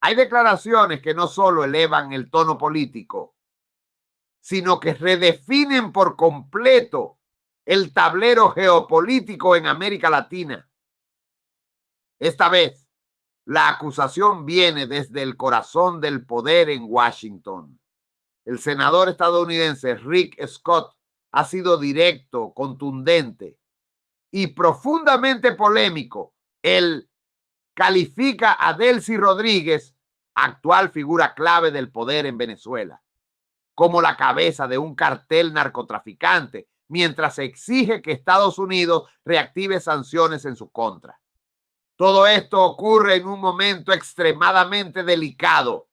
Hay declaraciones que no solo elevan el tono político, sino que redefinen por completo el tablero geopolítico en América Latina. Esta vez, la acusación viene desde el corazón del poder en Washington. El senador estadounidense Rick Scott ha sido directo, contundente y profundamente polémico. Él califica a Delcy Rodríguez, actual figura clave del poder en Venezuela, como la cabeza de un cartel narcotraficante, mientras exige que Estados Unidos reactive sanciones en su contra. Todo esto ocurre en un momento extremadamente delicado,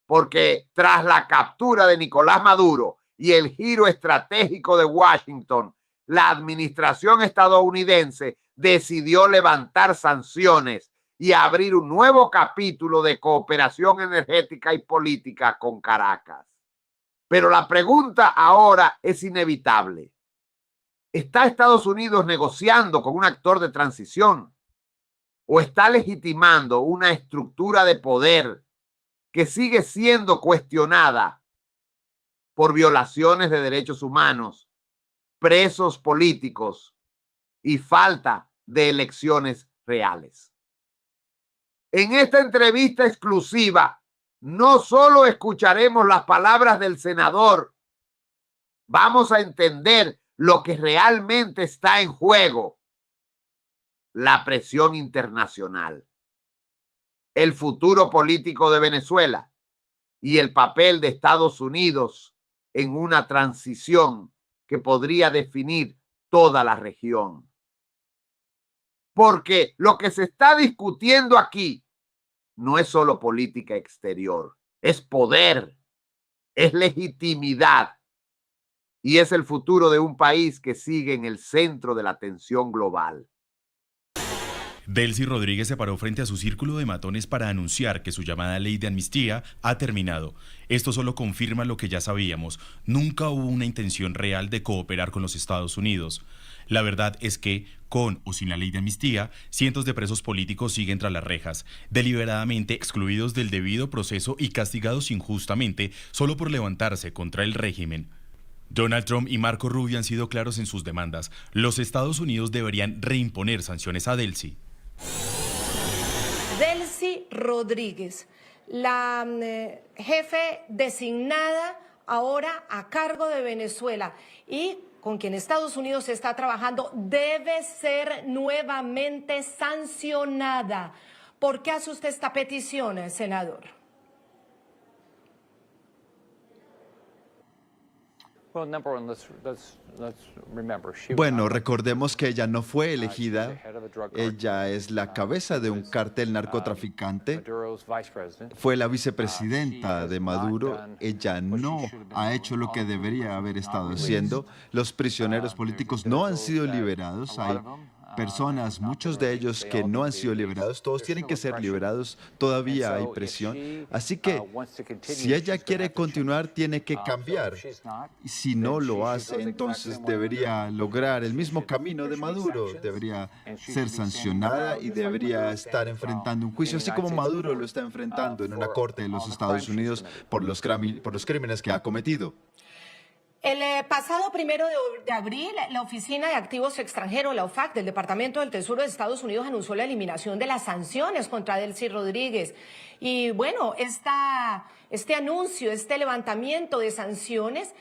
porque tras la captura de Nicolás Maduro y el giro estratégico de Washington, la administración estadounidense decidió levantar sanciones y abrir un nuevo capítulo de cooperación energética y política con Caracas. Pero la pregunta ahora es inevitable. ¿Está Estados Unidos negociando con un actor de transición? ¿O está legitimando una estructura de poder que sigue siendo cuestionada por violaciones de derechos humanos, presos políticos y falta de elecciones reales? En esta entrevista exclusiva, no solo escucharemos las palabras del senador, vamos a entender lo que realmente está en juego: la presión internacional, el futuro político de Venezuela y el papel de Estados Unidos en una transición que podría definir toda la región. Porque lo que se está discutiendo aquí no es solo política exterior, es poder, es legitimidad y es el futuro de un país que sigue en el centro de la atención global. Delcy Rodríguez se paró frente a su círculo de matones para anunciar que su llamada ley de amnistía ha terminado. Esto solo confirma lo que ya sabíamos. Nunca hubo una intención real de cooperar con los Estados Unidos. La verdad es que, con o sin la ley de amnistía, cientos de presos políticos siguen tras las rejas, deliberadamente excluidos del debido proceso y castigados injustamente solo por levantarse contra el régimen. Donald Trump y Marco Rubio han sido claros en sus demandas. Los Estados Unidos deberían reimponer sanciones a Delcy. Delcy Rodríguez, la jefe designada ahora a cargo de Venezuela y con quien Estados Unidos está trabajando, debe ser nuevamente sancionada. ¿Por qué hace usted esta petición, senador? Bueno, recordemos que ella no fue elegida, ella es la cabeza de un cártel narcotraficante, fue la vicepresidenta de Maduro, ella no ha hecho lo que debería haber estado haciendo, los prisioneros políticos no han sido liberados, hay personas, muchos de ellos que no han sido liberados, todos tienen que ser liberados, todavía hay presión. Así que si ella quiere continuar, tiene que cambiar. Y si no lo hace, entonces debería lograr el mismo camino de Maduro, debería ser sancionada y debería estar enfrentando un juicio, así como Maduro lo está enfrentando en una corte de los Estados Unidos por los crímenes que ha cometido. El pasado 1 de abril, la Oficina de Activos Extranjeros, la OFAC, del Departamento del Tesoro de Estados Unidos anunció la eliminación de las sanciones contra Delcy Rodríguez. Y bueno, este anuncio, este levantamiento de sanciones,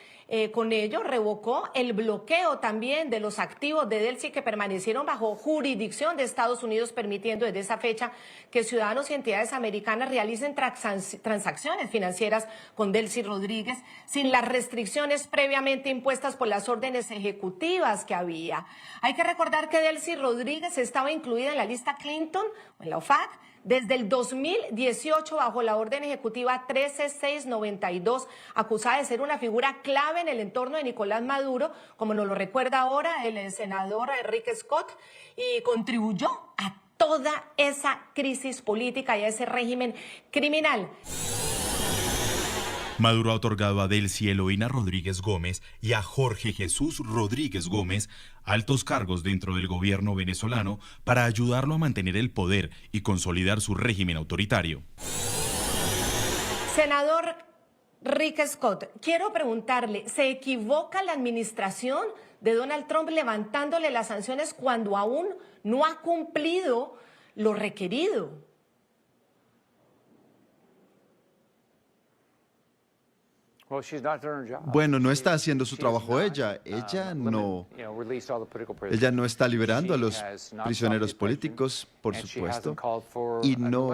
con ello revocó el bloqueo también de los activos de Delcy que permanecieron bajo jurisdicción de Estados Unidos, permitiendo desde esa fecha que ciudadanos y entidades americanas realicen transacciones financieras con Delcy Rodríguez sin las restricciones previamente impuestas por las órdenes ejecutivas que había. Hay que recordar que Delcy Rodríguez estaba incluida en la lista Clinton, en la OFAC, desde el 2018 bajo la orden ejecutiva 13692, acusada de ser una figura clave en el entorno de Nicolás Maduro, como nos lo recuerda ahora el senador Rick Scott, y contribuyó a toda esa crisis política y a ese régimen criminal. Maduro ha otorgado a Delcy Eloína Rodríguez Gómez y a Jorge Jesús Rodríguez Gómez altos cargos dentro del gobierno venezolano para ayudarlo a mantener el poder y consolidar su régimen autoritario. Senador Rick Scott, quiero preguntarle, ¿se equivoca la administración de Donald Trump levantándole las sanciones cuando aún no ha cumplido lo requerido? Bueno, no está haciendo su trabajo ella. Ella no está liberando a los prisioneros políticos, por supuesto, y no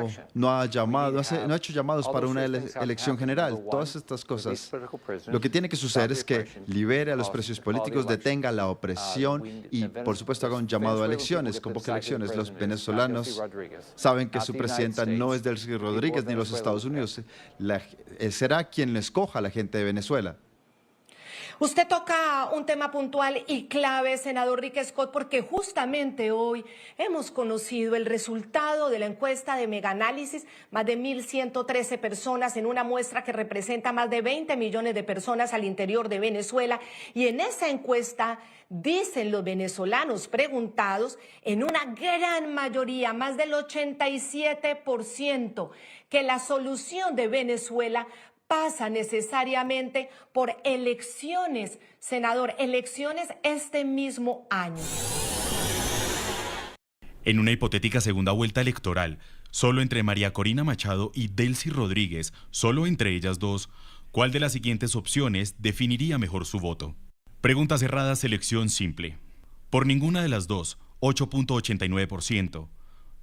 ha hecho llamados para una elección general. Todas estas cosas. Lo que tiene que suceder es que libere a los presos políticos, detenga la opresión y, por supuesto, haga un llamado a elecciones, convoque elecciones. Los venezolanos saben que su presidenta no es Delcy Rodríguez ni los Estados Unidos. Será quien escoja a la gente de Venezuela. Usted toca un tema puntual y clave, senador Rick Scott, porque justamente hoy hemos conocido el resultado de la encuesta de Megaanálisis, más de 1.113 personas en una muestra que representa más de 20 millones de personas al interior de Venezuela. Y en esa encuesta dicen los venezolanos preguntados, en una gran mayoría, más del 87%, que la solución de Venezuela pasa necesariamente por elecciones, senador, elecciones este mismo año. En una hipotética segunda vuelta electoral, solo entre María Corina Machado y Delcy Rodríguez, solo entre ellas dos, ¿cuál de las siguientes opciones definiría mejor su voto? Pregunta cerrada, selección simple. Por ninguna de las dos, 8.89%.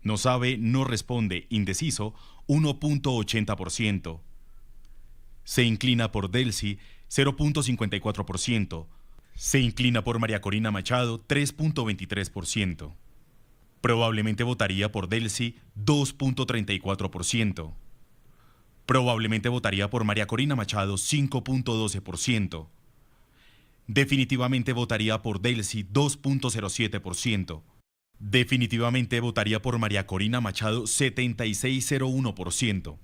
No sabe, no responde, indeciso, 1.80%. Se inclina por Delcy, 0.54%. Se inclina por María Corina Machado, 3.23%. Probablemente votaría por Delcy, 2.34%. Probablemente votaría por María Corina Machado, 5.12%. Definitivamente votaría por Delcy, 2.07%. Definitivamente votaría por María Corina Machado, 76.01%.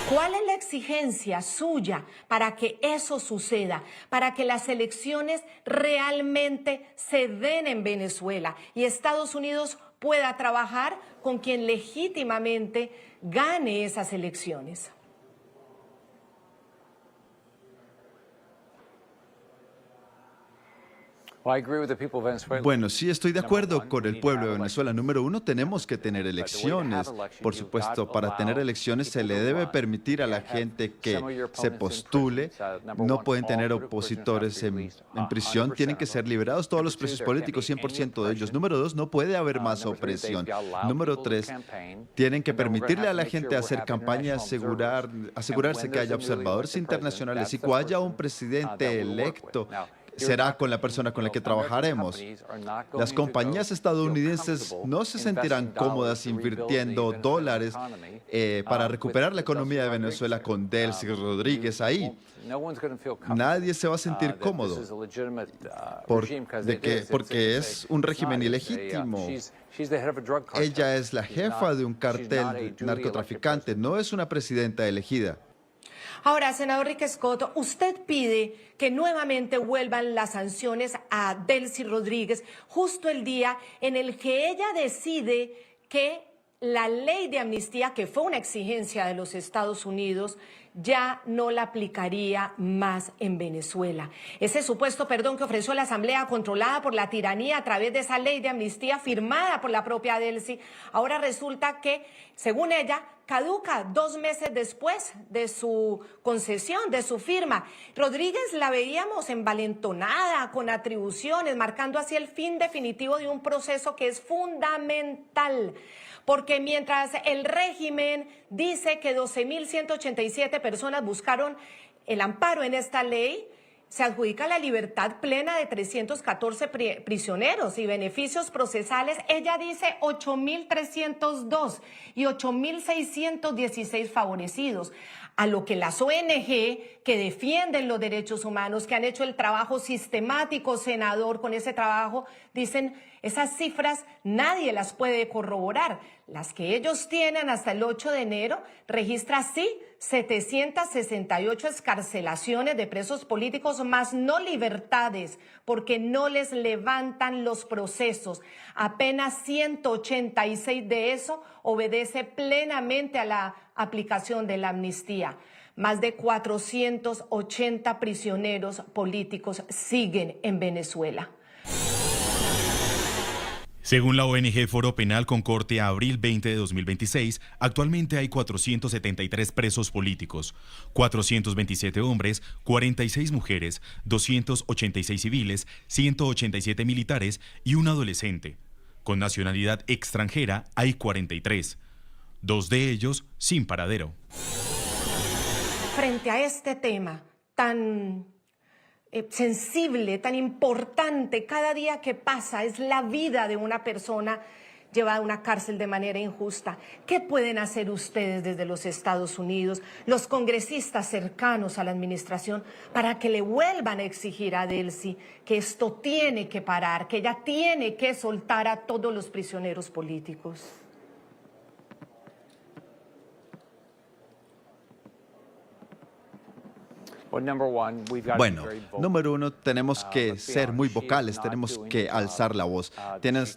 ¿Cuál es la exigencia suya para que eso suceda, para que las elecciones realmente se den en Venezuela y Estados Unidos pueda trabajar con quien legítimamente gane esas elecciones? Bueno, sí estoy de acuerdo con el pueblo de Venezuela. Número uno, tenemos que tener elecciones. Por supuesto, para tener elecciones se le debe permitir a la gente que se postule. No pueden tener opositores en prisión, tienen que ser liberados todos los presos políticos, 100% de ellos. Número dos, no puede haber más opresión. Número tres, tienen que permitirle a la gente hacer campaña, asegurarse que haya observadores internacionales y que haya un presidente electo. Será con la persona con la que trabajaremos. Las compañías estadounidenses no se sentirán cómodas invirtiendo dólares para recuperar la economía de Venezuela con Delcy Rodríguez ahí. Nadie se va a sentir cómodo porque es un régimen ilegítimo. Ella es la jefa de un cartel narcotraficante, no es una presidenta elegida. Ahora, senador Rick Scott, usted pide que nuevamente vuelvan las sanciones a Delcy Rodríguez justo el día en el que ella decide que la ley de amnistía, que fue una exigencia de los Estados Unidos, ya no la aplicaría más en Venezuela. Ese supuesto perdón que ofreció la Asamblea controlada por la tiranía a través de esa ley de amnistía firmada por la propia Delcy, ahora resulta que, según ella, caduca 2 meses después de su concesión, de su firma. Rodríguez la veíamos envalentonada, con atribuciones, marcando así el fin definitivo de un proceso que es fundamental. Porque mientras el régimen dice que 12.187 personas buscaron el amparo en esta ley, se adjudica la libertad plena de 314 prisioneros y beneficios procesales. Ella dice 8.302 y 8.616 favorecidos. A lo que las ONG que defienden los derechos humanos, que han hecho el trabajo sistemático, senador, con ese trabajo, dicen Esas cifras nadie las puede corroborar. Las que ellos tienen hasta el 8 de enero registra sí 768 excarcelaciones de presos políticos, más no libertades, porque no les levantan los procesos. Apenas 186 de eso obedece plenamente a la aplicación de la amnistía. Más de 480 prisioneros políticos siguen en Venezuela. Según la ONG Foro Penal con corte a abril 20 de 2026, actualmente hay 473 presos políticos, 427 hombres, 46 mujeres, 286 civiles, 187 militares y un adolescente. Con nacionalidad extranjera hay 43, 2 de ellos sin paradero. Frente a este tema tan sensible, tan importante, cada día que pasa es la vida de una persona llevada a una cárcel de manera injusta. ¿Qué pueden hacer ustedes desde los Estados Unidos, los congresistas cercanos a la administración, para que le vuelvan a exigir a Delcy que esto tiene que parar, que ella tiene que soltar a todos los prisioneros políticos? Bueno, número uno, tenemos que ser muy vocales, tenemos que alzar la voz,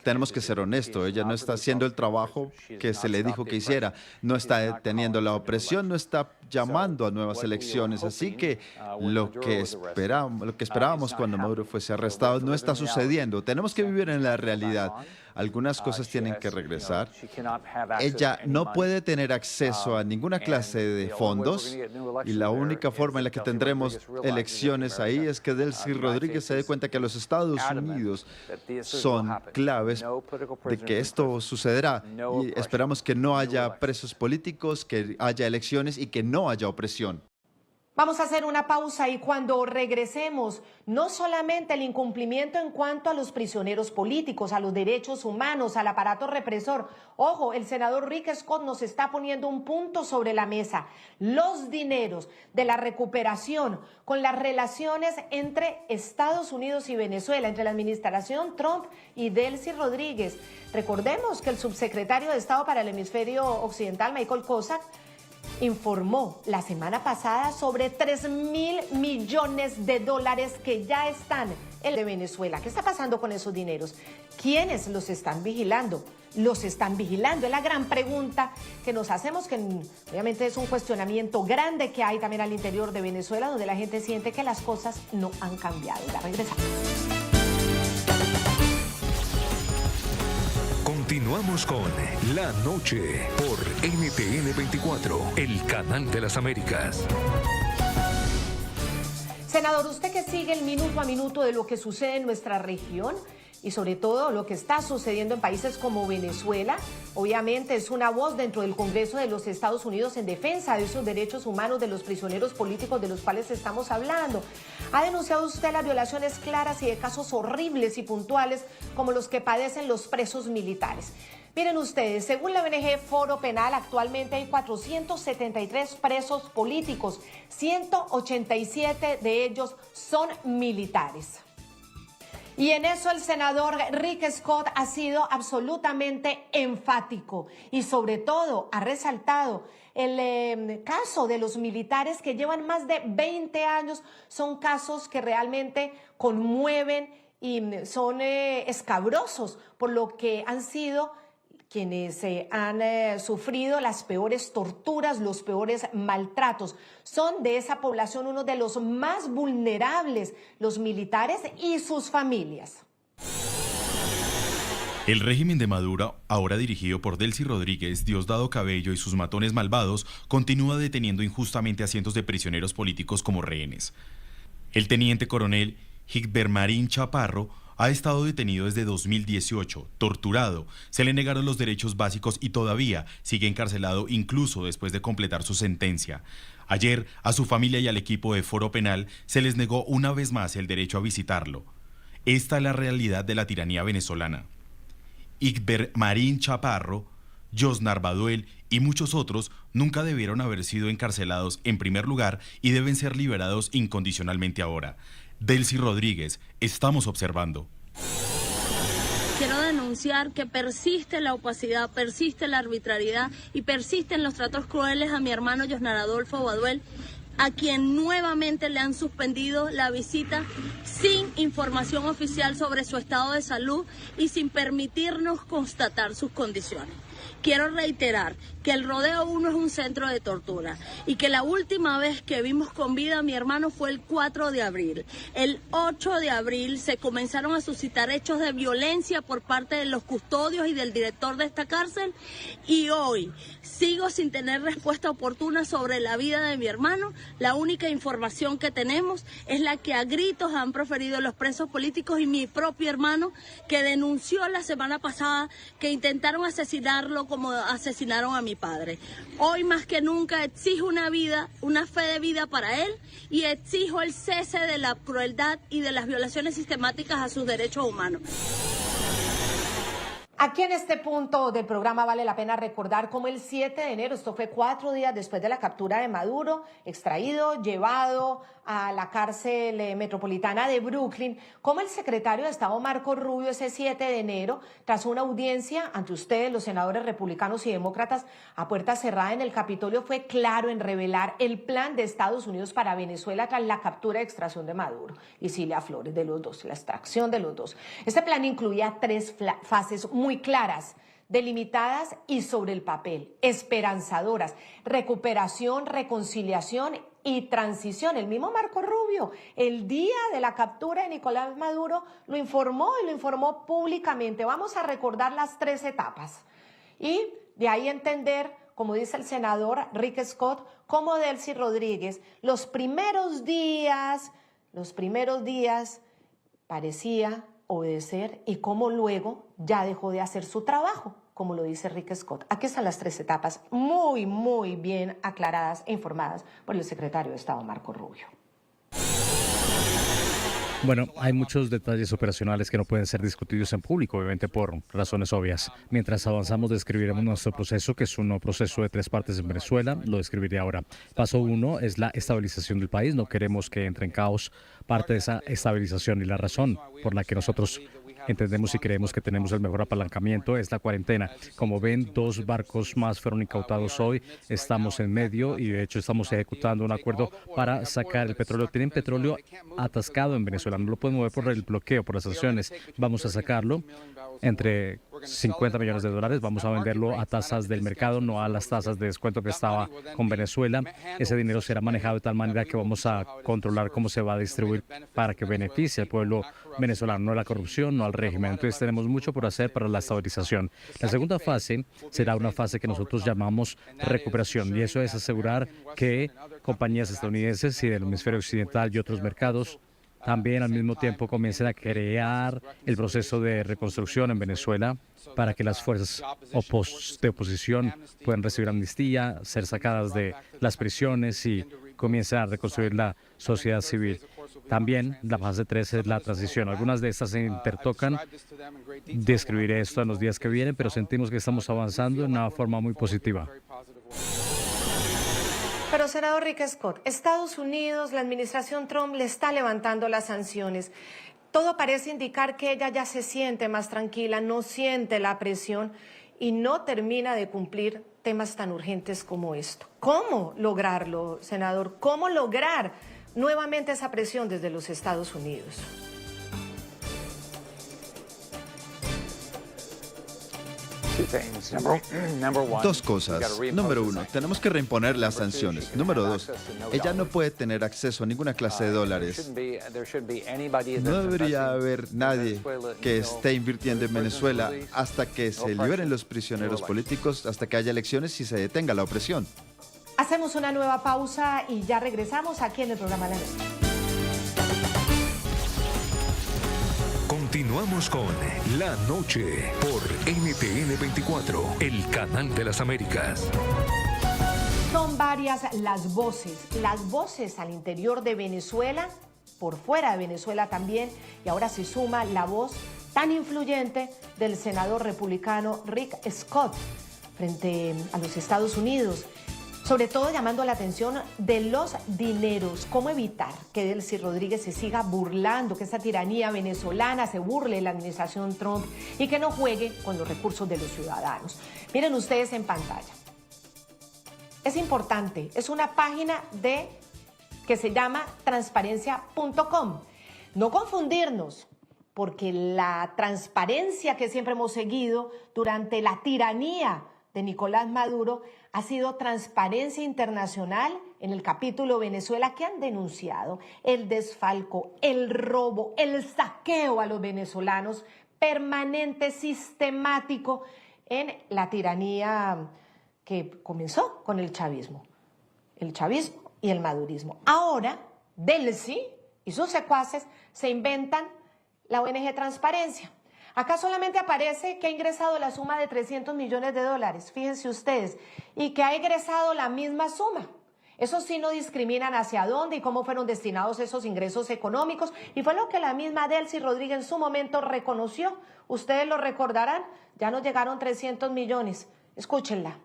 tenemos que ser honestos. Ella no está haciendo el trabajo que se le dijo que hiciera, no está deteniendo la opresión, no está llamando a nuevas elecciones. Así que lo que esperábamos cuando Maduro fuese arrestado no está sucediendo. Tenemos que vivir en la realidad. Algunas cosas tienen que regresar. Ella no puede tener acceso a ninguna clase de fondos y la única forma en la que tendremos elecciones ahí es que Delcy Rodríguez se dé cuenta que los Estados Unidos son claves de que esto sucederá y esperamos que no haya presos políticos, que haya elecciones y que no haya opresión. Vamos a hacer una pausa y cuando regresemos, no solamente el incumplimiento en cuanto a los prisioneros políticos, a los derechos humanos, al aparato represor. Ojo, el senador Rick Scott nos está poniendo un punto sobre la mesa. Los dineros de la recuperación con las relaciones entre Estados Unidos y Venezuela, entre la administración Trump y Delcy Rodríguez. Recordemos que el subsecretario de Estado para el Hemisferio Occidental, Michael Cossack, informó la semana pasada sobre 3.000 millones de dólares que ya están en Venezuela. ¿Qué está pasando con esos dineros? ¿Quiénes los están vigilando? ¿Los están vigilando? Es la gran pregunta que nos hacemos, que obviamente es un cuestionamiento grande que hay también al interior de Venezuela, donde la gente siente que las cosas no han cambiado. Ya regresamos. Continuamos con La Noche por NTN 24, el canal de las Américas. Senador, usted que sigue el minuto a minuto de lo que sucede en nuestra región y sobre todo lo que está sucediendo en países como Venezuela, obviamente es una voz dentro del Congreso de los Estados Unidos en defensa de esos derechos humanos de los prisioneros políticos de los cuales estamos hablando. Ha denunciado usted las violaciones claras y de casos horribles y puntuales como los que padecen los presos militares. Miren ustedes, según la ONG Foro Penal, actualmente hay 473 presos políticos, 187 de ellos son militares. Y en eso el senador Rick Scott ha sido absolutamente enfático y sobre todo ha resaltado el caso de los militares que llevan más de 20 años. Son casos que realmente conmueven y son escabrosos por lo que han sido quienes han sufrido las peores torturas, los peores maltratos. Son de esa población uno de los más vulnerables, los militares y sus familias. El régimen de Maduro, ahora dirigido por Delcy Rodríguez, Diosdado Cabello y sus matones malvados, continúa deteniendo injustamente a cientos de prisioneros políticos como rehenes. El teniente coronel Higber Marín Chaparro ha estado detenido desde 2018, torturado, se le negaron los derechos básicos y todavía sigue encarcelado incluso después de completar su sentencia. Ayer, a su familia y al equipo de Foro Penal se les negó una vez más el derecho a visitarlo. Esta es la realidad de la tiranía venezolana. Higber Marín Chaparro, Josnar Baduel y muchos otros nunca debieron haber sido encarcelados en primer lugar y deben ser liberados incondicionalmente ahora. Delcy Rodríguez, estamos observando. Quiero denunciar que persiste la opacidad, persiste la arbitrariedad y persisten los tratos crueles a mi hermano Yosnar Adolfo Baduel, a quien nuevamente le han suspendido la visita sin información oficial sobre su estado de salud y sin permitirnos constatar sus condiciones. Quiero reiterar que el Rodeo 1 es un centro de tortura y que la última vez que vimos con vida a mi hermano fue el 4 de abril. El 8 de abril se comenzaron a suscitar hechos de violencia por parte de los custodios y del director de esta cárcel y hoy sigo sin tener respuesta oportuna sobre la vida de mi hermano. La única información que tenemos es la que a gritos han proferido los presos políticos y mi propio hermano, que denunció la semana pasada que intentaron asesinarlo como asesinaron a mi padre. Hoy más que nunca exijo una vida, una fe de vida para él y exijo el cese de la crueldad y de las violaciones sistemáticas a sus derechos humanos. Aquí en este punto del programa vale la pena recordar cómo el 7 de enero, esto fue 4 días después de la captura de Maduro, extraído, llevado a la cárcel metropolitana de Brooklyn, cómo el secretario de Estado Marco Rubio ese 7 de enero, tras una audiencia ante ustedes, los senadores republicanos y demócratas, a puerta cerrada en el Capitolio, fue claro en revelar el plan de Estados Unidos para Venezuela tras la captura y extracción de Maduro y Cilia Flores, de los dos, la extracción de los dos. Este plan incluía 3 fases muy claras, delimitadas y sobre el papel, esperanzadoras: recuperación, reconciliación y transición. El mismo Marco Rubio, el día de la captura de Nicolás Maduro, lo informó y lo informó públicamente. Vamos a recordar las 3 etapas y de ahí entender, como dice el senador Rick Scott, como Delcy Rodríguez, los primeros días parecía obedecer y cómo luego ya dejó de hacer su trabajo, como lo dice Rick Scott. Aquí están las 3 etapas muy, muy bien aclaradas e informadas por el secretario de Estado Marco Rubio. Bueno, hay muchos detalles operacionales que no pueden ser discutidos en público, obviamente por razones obvias. Mientras avanzamos, describiremos nuestro proceso, que es un proceso de 3 partes en Venezuela. Lo describiré ahora. Paso 1 es la estabilización del país. No queremos que entre en caos parte de esa estabilización, y la razón por la que nosotros entendemos y creemos que tenemos el mejor apalancamiento es la cuarentena. Como ven, 2 barcos más fueron incautados hoy. Estamos en medio y de hecho estamos ejecutando un acuerdo para sacar el petróleo. Tienen petróleo atascado en Venezuela. No lo pueden mover por el bloqueo, por las sanciones. Vamos a sacarlo entre $50 millones. Vamos a venderlo a tasas del mercado, no a las tasas de descuento que estaba con Venezuela. Ese dinero será manejado de tal manera que vamos a controlar cómo se va a distribuir para que beneficie al pueblo venezolano, no a la corrupción, no al régimen. Entonces tenemos mucho por hacer para la estabilización. La segunda fase será una fase que nosotros llamamos recuperación, y eso es asegurar que compañías estadounidenses y del hemisferio occidental y otros mercados también al mismo tiempo comiencen a crear el proceso de reconstrucción en Venezuela para que las fuerzas de oposición puedan recibir amnistía, ser sacadas de las prisiones y comiencen a reconstruir la sociedad civil. También la fase 3 es la transición. Algunas de estas se intertocan. Describiré esto en los días que vienen, pero sentimos que estamos avanzando de una forma muy positiva. Pero, senador Rick Scott, Estados Unidos, la administración Trump le está levantando las sanciones. Todo parece indicar que ella ya se siente más tranquila, no siente la presión y no termina de cumplir temas tan urgentes como esto. ¿Cómo lograrlo, senador? ¿Cómo lograr nuevamente esa presión desde los Estados Unidos? Dos cosas. Número 1, tenemos que reimponer las sanciones. Número 2, ella no puede tener acceso a ninguna clase de dólares. No debería haber nadie que esté invirtiendo en Venezuela hasta que se liberen los prisioneros políticos, hasta que haya elecciones y se detenga la opresión. Hacemos una nueva pausa y ya regresamos aquí en el programa La Noche. Continuamos con La Noche por NTN 24, el canal de las Américas. Son varias las voces al interior de Venezuela, por fuera de Venezuela también, y ahora se suma la voz tan influyente del senador republicano Rick Scott frente a los Estados Unidos. sobre todo llamando la atención de los dineros. ¿Cómo evitar que Delcy Rodríguez se siga burlando, que esa tiranía venezolana se burle de la administración Trump y que no juegue con los recursos de los ciudadanos? Miren ustedes en pantalla. Es importante, es una página que se llama transparencia.com. No confundirnos, porque la transparencia que siempre hemos seguido durante la tiranía de Nicolás Maduro ha sido Transparencia Internacional en el capítulo Venezuela, que han denunciado el desfalco, el robo, el saqueo a los venezolanos permanente, sistemático en la tiranía que comenzó con el chavismo y el madurismo. Ahora, Delcy y sus secuaces se inventan la ONG Transparencia. Acá solamente aparece que ha ingresado la suma de $300 millones, fíjense ustedes, y que ha egresado la misma suma. Eso sí, no discriminan hacia dónde y cómo fueron destinados esos ingresos económicos, y fue lo que la misma Delcy Rodríguez en su momento reconoció. Ustedes lo recordarán, ya nos llegaron 300 millones. Escúchenla.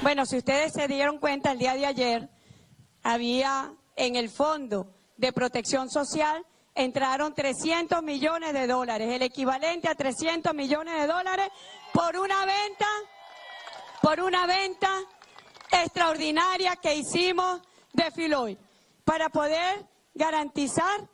Bueno, si ustedes se dieron cuenta, el día de ayer había en el Fondo de Protección Social entraron $300 millones, el equivalente a $300 millones por una venta extraordinaria que hicimos de Filoy para poder garantizar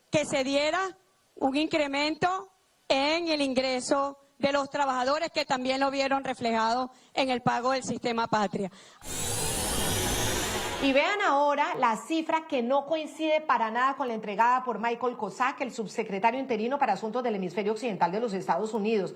que se diera un incremento en el ingreso de los trabajadores, que también lo vieron reflejado en el pago del Sistema Patria. Y vean ahora la cifra que no coincide para nada con la entregada por Michael Kozak, el subsecretario interino para Asuntos del Hemisferio Occidental de los Estados Unidos.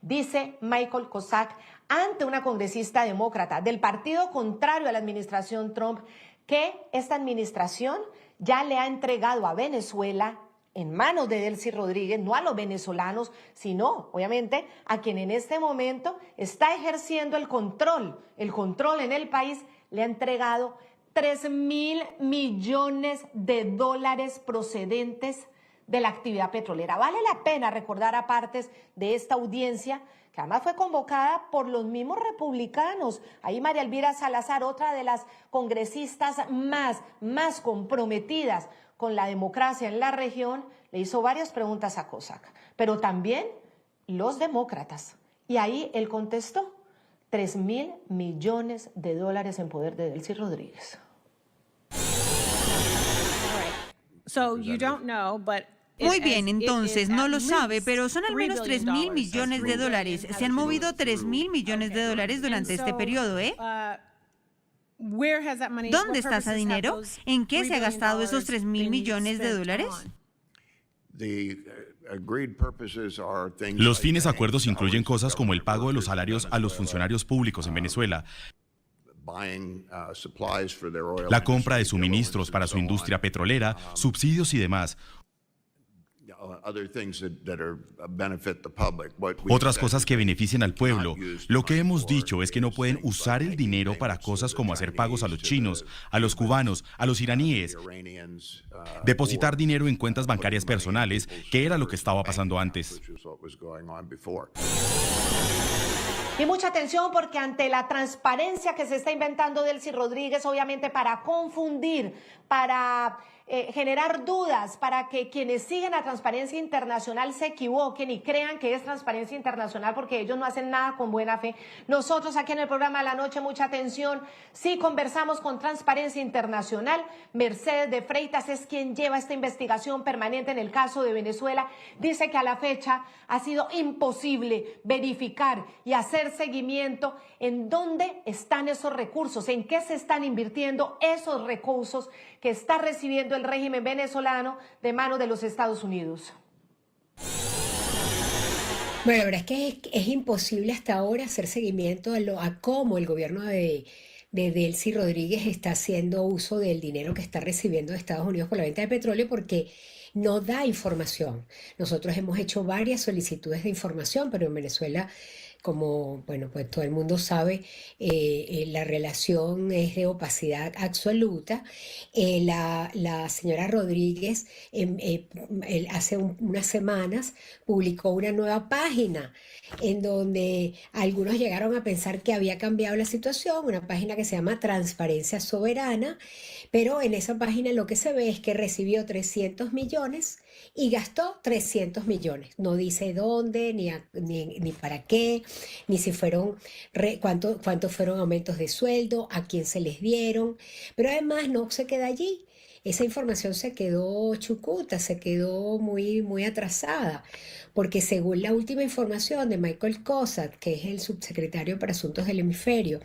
Dice Michael Kozak ante una congresista demócrata del partido contrario a la administración Trump que esta administración ya le ha entregado a Venezuela en manos de Delcy Rodríguez, no a los venezolanos, sino, obviamente, a quien en este momento está ejerciendo el control en el país, le ha entregado $3.000 millones procedentes de la actividad petrolera. Vale la pena recordar a partes de esta audiencia, que además fue convocada por los mismos republicanos. Ahí María Elvira Salazar, otra de las congresistas más comprometidas con la democracia en la región, le hizo varias preguntas a Kozak, pero también los demócratas. Y ahí él contestó, $3.000 millones en poder de Delcy Rodríguez. Muy bien, entonces no lo sabe, pero son al menos $3.000 millones. Se han movido $3.000 millones durante este periodo, ¿eh? ¿Dónde está ese dinero? ¿En qué se ha gastado esos $3.000 millones? Los fines acuerdos incluyen cosas como el pago de los salarios a los funcionarios públicos en Venezuela, la compra de suministros para su industria petrolera, subsidios y demás. Otras cosas que beneficien al pueblo. Lo que hemos dicho es que no pueden usar el dinero para cosas como hacer pagos a los chinos, a los cubanos, a los iraníes, depositar dinero en cuentas bancarias personales, que era lo que estaba pasando antes. Y mucha atención, porque ante la transparencia que se está inventando Delcy Rodríguez, obviamente para confundir, para generar dudas, para que quienes siguen a Transparencia Internacional se equivoquen y crean que es Transparencia Internacional, porque ellos no hacen nada con buena fe. Nosotros aquí en el programa de la noche, mucha atención, sí conversamos con Transparencia Internacional. Mercedes de Freitas es quien lleva esta investigación permanente en el caso de Venezuela. Dice que a la fecha ha sido imposible verificar y hacer seguimiento en dónde están esos recursos, en qué se están invirtiendo esos recursos que está recibiendo el régimen venezolano de manos de los Estados Unidos. Bueno, la verdad es que es imposible hasta ahora hacer seguimiento a cómo el gobierno de Delcy Rodríguez está haciendo uso del dinero que está recibiendo de Estados Unidos por la venta de petróleo, porque no da información. Nosotros hemos hecho varias solicitudes de información, pero en Venezuela como, bueno, pues todo el mundo sabe, la relación es de opacidad absoluta. La señora Rodríguez hace unas semanas publicó una nueva página en donde algunos llegaron a pensar que había cambiado la situación, una página que se llama Transparencia Soberana, pero en esa página lo que se ve es que recibió 300 millones y gastó 300 millones. No dice dónde, ni para qué, ni si fueron, cuántos fueron aumentos de sueldo, a quién se les dieron, pero además no se queda allí. Esa información se quedó chucuta, se quedó muy, muy atrasada, porque según la última información de Michael Cossack, que es el subsecretario para Asuntos del Hemisferio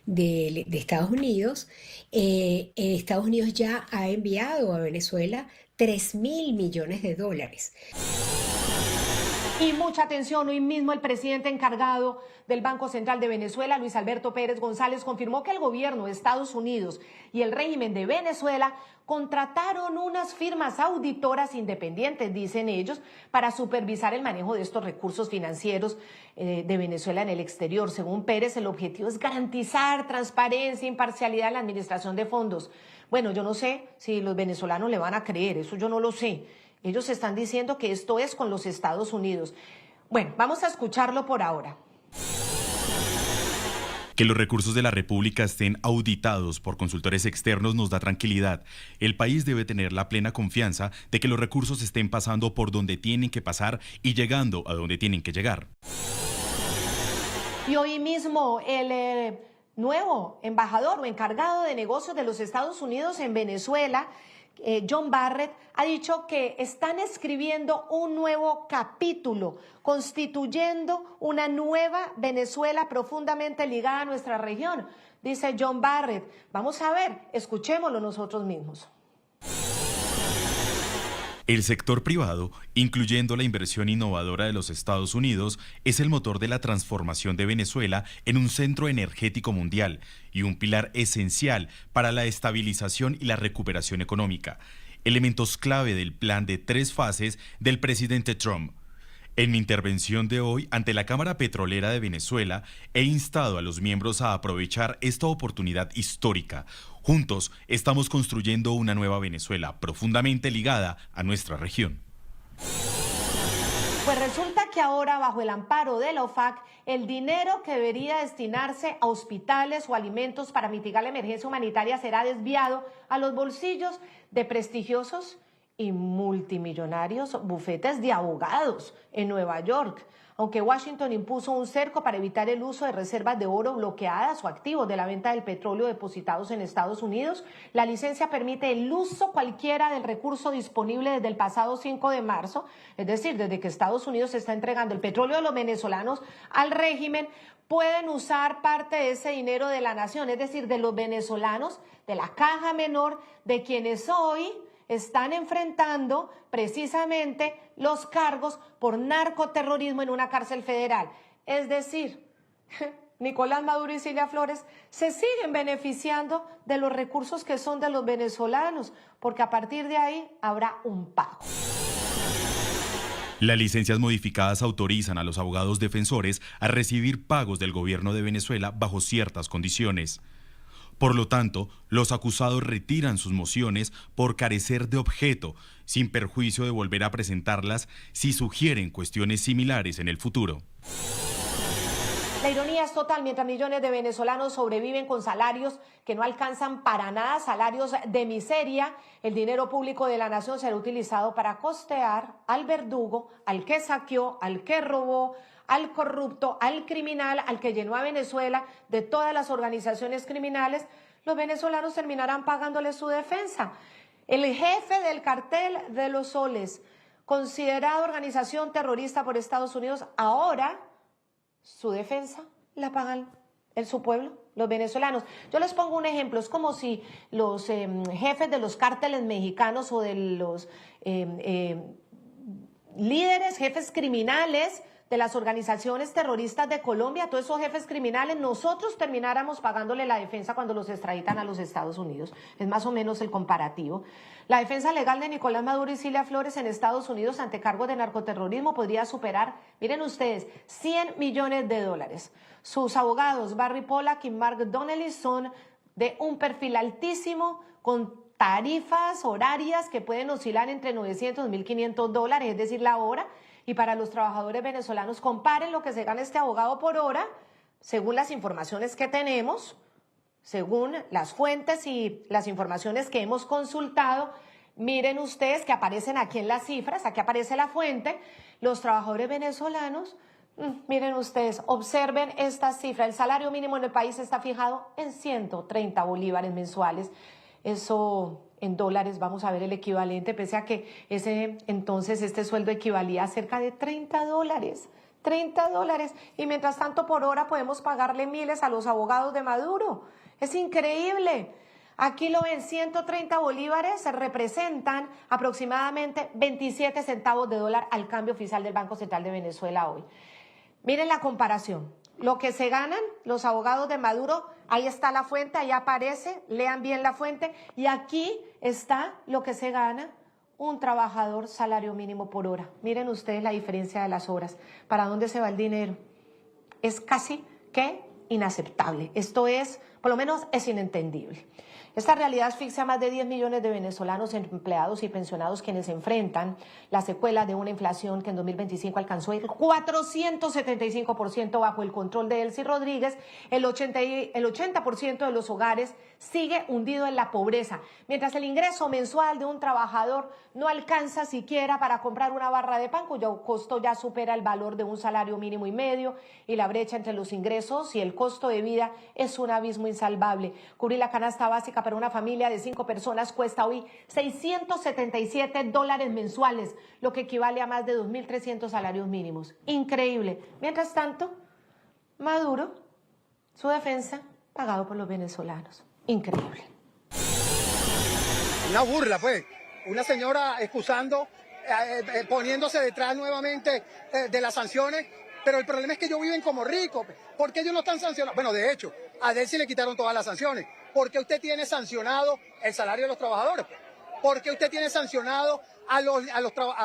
de Estados Unidos, Estados Unidos ya ha enviado a Venezuela 3.000 millones de dólares. Y mucha atención, hoy mismo el presidente encargado del Banco Central de Venezuela, Luis Alberto Pérez González, confirmó que el gobierno de Estados Unidos y el régimen de Venezuela contrataron unas firmas auditoras independientes, dicen ellos, para supervisar el manejo de estos recursos financieros de Venezuela en el exterior. Según Pérez, el objetivo es garantizar transparencia e imparcialidad en la administración de fondos. Bueno, yo no sé si los venezolanos le van a creer, eso yo no lo sé. Ellos están diciendo que esto es con los Estados Unidos. Bueno, vamos a escucharlo por ahora. Que los recursos de la República estén auditados por consultores externos nos da tranquilidad. El país debe tener la plena confianza de que los recursos estén pasando por donde tienen que pasar y llegando a donde tienen que llegar. Y hoy mismo el nuevo embajador o encargado de negocios de los Estados Unidos en Venezuela, John Barrett, ha dicho que están escribiendo un nuevo capítulo, constituyendo una nueva Venezuela profundamente ligada a nuestra región, dice John Barrett. Vamos a ver, escuchémoslo nosotros mismos. El sector privado, incluyendo la inversión innovadora de los Estados Unidos, es el motor de la transformación de Venezuela en un centro energético mundial y un pilar esencial para la estabilización y la recuperación económica, elementos clave del plan de 3 fases del presidente Trump. En mi intervención de hoy ante la Cámara Petrolera de Venezuela, he instado a los miembros a aprovechar esta oportunidad histórica. Juntos estamos construyendo una nueva Venezuela profundamente ligada a nuestra región. Pues resulta que ahora, bajo el amparo de la OFAC, el dinero que debería destinarse a hospitales o alimentos para mitigar la emergencia humanitaria será desviado a los bolsillos de prestigiosos y multimillonarios bufetes de abogados en Nueva York. Aunque Washington impuso un cerco para evitar el uso de reservas de oro bloqueadas o activos de la venta del petróleo depositados en Estados Unidos, la licencia permite el uso cualquiera del recurso disponible desde el pasado 5 de marzo, es decir, desde que Estados Unidos está entregando el petróleo de los venezolanos al régimen, pueden usar parte de ese dinero de la nación, es decir, de los venezolanos, de la caja menor, de quienes hoy están enfrentando precisamente los cargos por narcoterrorismo en una cárcel federal. Es decir, Nicolás Maduro y Cilia Flores se siguen beneficiando de los recursos que son de los venezolanos, porque a partir de ahí habrá un pago. Las licencias modificadas autorizan a los abogados defensores a recibir pagos del gobierno de Venezuela bajo ciertas condiciones. Por lo tanto, los acusados retiran sus mociones por carecer de objeto, sin perjuicio de volver a presentarlas si sugieren cuestiones similares en el futuro. La ironía es total, mientras millones de venezolanos sobreviven con salarios que no alcanzan para nada, salarios de miseria, el dinero público de la nación será utilizado para costear al verdugo, al que saqueó, al que robó, al corrupto, al criminal, al que llenó a Venezuela de todas las organizaciones criminales. Los venezolanos terminarán pagándole su defensa. El jefe del cartel de los soles, considerado organización terrorista por Estados Unidos, ahora su defensa la pagan su pueblo, los venezolanos. Yo les pongo un ejemplo, es como si los jefes de los cárteles mexicanos o de los líderes, jefes criminales de las organizaciones terroristas de Colombia, todos esos jefes criminales, nosotros termináramos pagándole la defensa cuando los extraditan a los Estados Unidos. Es más o menos el comparativo. La defensa legal de Nicolás Maduro y Cilia Flores en Estados Unidos ante cargos de narcoterrorismo podría superar, miren ustedes, $100 millones. Sus abogados, Barry Pollack y Mark Donnelly, son de un perfil altísimo, con tarifas horarias que pueden oscilar entre $900 y $1.500, es decir, la hora. Y para los trabajadores venezolanos, comparen lo que se gana este abogado por hora, según las informaciones que tenemos, según las fuentes y las informaciones que hemos consultado. Miren ustedes que aparecen aquí en las cifras, aquí aparece la fuente. Los trabajadores venezolanos, miren ustedes, observen esta cifra. El salario mínimo en el país está fijado en 130 bolívares mensuales. Eso en dólares, vamos a ver el equivalente, pese a que este sueldo equivalía a cerca de $30. $30. Y mientras tanto, por hora podemos pagarle miles a los abogados de Maduro. Es increíble. Aquí lo ven, 130 bolívares representan aproximadamente 27 centavos de dólar al cambio oficial del Banco Central de Venezuela hoy. Miren la comparación. Lo que se ganan los abogados de Maduro, ahí está la fuente, ahí aparece, lean bien la fuente, y aquí está lo que se gana un trabajador salario mínimo por hora. Miren ustedes la diferencia de las horas. ¿Para dónde se va el dinero? Es casi que inaceptable. Esto es, por lo menos, es inentendible. Esta realidad asfixia a más de 10 millones de venezolanos empleados y pensionados, quienes enfrentan las secuelas de una inflación que en 2025 alcanzó el 475% bajo el control de Delcy Rodríguez. El 80% de los hogares sigue hundido en la pobreza, mientras el ingreso mensual de un trabajador no alcanza siquiera para comprar una barra de pan, cuyo costo ya supera el valor de un salario mínimo y medio, y la brecha entre los ingresos y el costo de vida es un abismo insalvable. Cubrir la canasta básica para una familia de 5 personas cuesta hoy $677 mensuales, lo que equivale a más de 2.300 salarios mínimos. Increíble. Mientras tanto, Maduro, su defensa, pagado por los venezolanos. Increíble. Una burla, pues. Una señora excusando, poniéndose detrás nuevamente de las sanciones, pero el problema es que ellos viven como ricos. ¿Por qué ellos no están sancionados? Bueno, de hecho, a Delcy le quitaron todas las sanciones. ¿Por qué usted tiene sancionado el salario de los trabajadores? ¿Por qué usted tiene sancionado a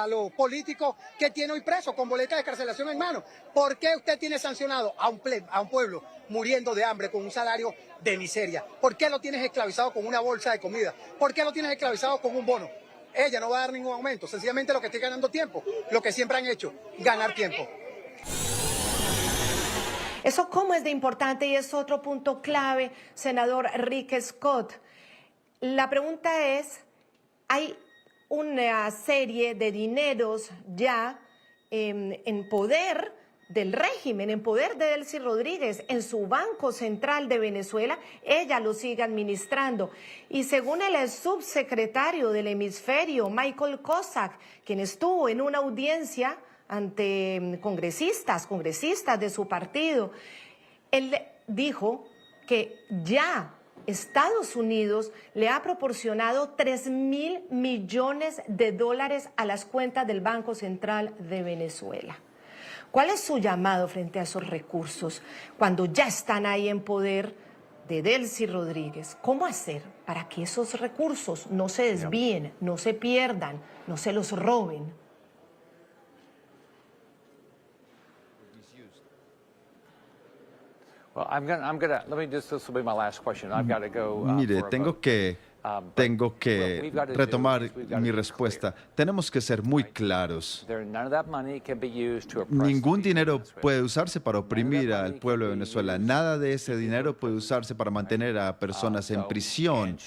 los políticos que tiene hoy presos con boleta de excarcelación en mano? ¿Por qué usted tiene sancionado a un pueblo muriendo de hambre con un salario de miseria? ¿Por qué lo tienes esclavizado con una bolsa de comida? ¿Por qué lo tienes esclavizado con un bono? Ella no va a dar ningún aumento, sencillamente lo que esté ganando tiempo, lo que siempre han hecho, ganar tiempo. Eso cómo es de importante, y es otro punto clave, senador Rick Scott. La pregunta es, hay una serie de dineros ya en poder del régimen, en poder de Delcy Rodríguez, en su Banco Central de Venezuela. Ella lo sigue administrando. Y según el subsecretario del hemisferio, Michael Cossack, quien estuvo en una audiencia ante congresistas de su partido, él dijo que ya Estados Unidos le ha proporcionado $3.000 millones a las cuentas del Banco Central de Venezuela. ¿Cuál es su llamado frente a esos recursos cuando ya están ahí en poder de Delcy Rodríguez? ¿Cómo hacer para que esos recursos no se desvíen, no se pierdan, no se los roben? Mire, tengo que retomar mi respuesta. Tenemos que ser muy claros. Ningún dinero puede usarse para oprimir al pueblo de Venezuela. Nada de ese dinero puede usarse para mantener a personas en prisión.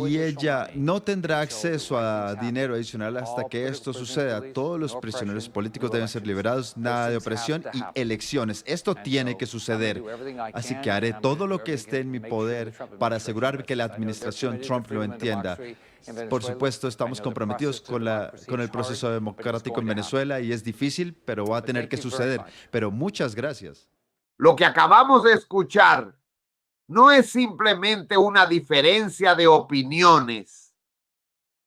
Y ella no tendrá acceso a dinero adicional hasta que esto suceda. Todos los prisioneros políticos deben ser liberados, nada de opresión y elecciones. Esto tiene que suceder. Así que haré todo lo que esté en mi poder para asegurar que la administración Trump lo entienda. Por supuesto, estamos comprometidos con el proceso democrático en Venezuela y es difícil, pero va a tener que suceder. Pero muchas gracias. Lo que acabamos de escuchar no es simplemente una diferencia de opiniones.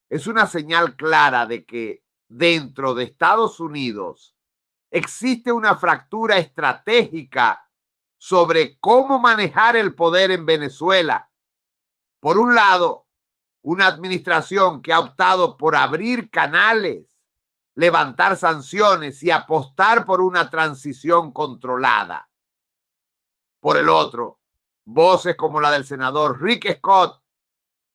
Es una señal clara de que dentro de Estados Unidos existe una fractura estratégica sobre cómo manejar el poder en Venezuela. Por un lado, una administración que ha optado por abrir canales, levantar sanciones y apostar por una transición controlada. Por el otro, voces como la del senador Rick Scott,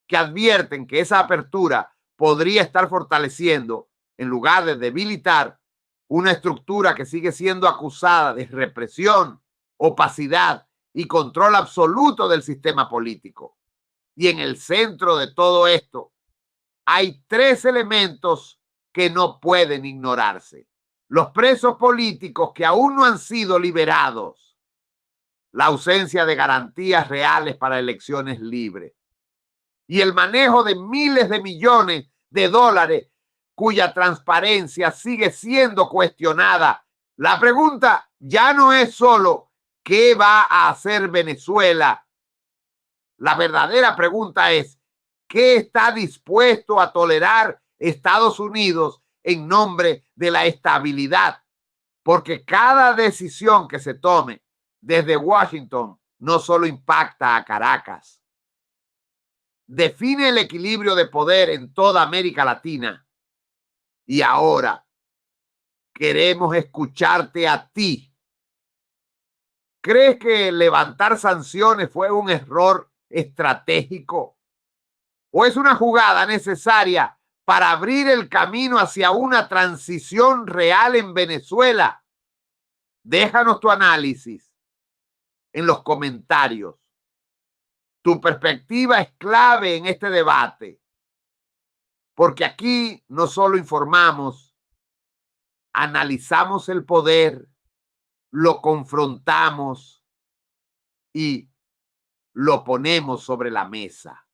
que advierten que esa apertura podría estar fortaleciendo, en lugar de debilitar, una estructura que sigue siendo acusada de represión, opacidad y control absoluto del sistema político. Y en el centro de todo esto hay tres elementos que no pueden ignorarse: los presos políticos que aún no han sido liberados, la ausencia de garantías reales para elecciones libres y el manejo de miles de millones de dólares cuya transparencia sigue siendo cuestionada. La pregunta ya no es solo ¿qué va a hacer Venezuela? La verdadera pregunta es ¿qué está dispuesto a tolerar Estados Unidos en nombre de la estabilidad? Porque cada decisión que se tome desde Washington no solo impacta a Caracas, define el equilibrio de poder en toda América Latina. Y ahora queremos escucharte a ti. ¿Crees que levantar sanciones fue un error estratégico? ¿O es una jugada necesaria para abrir el camino hacia una transición real en Venezuela? Déjanos tu análisis en los comentarios. Tu perspectiva es clave en este debate, porque aquí no solo informamos, analizamos el poder, lo confrontamos y lo ponemos sobre la mesa.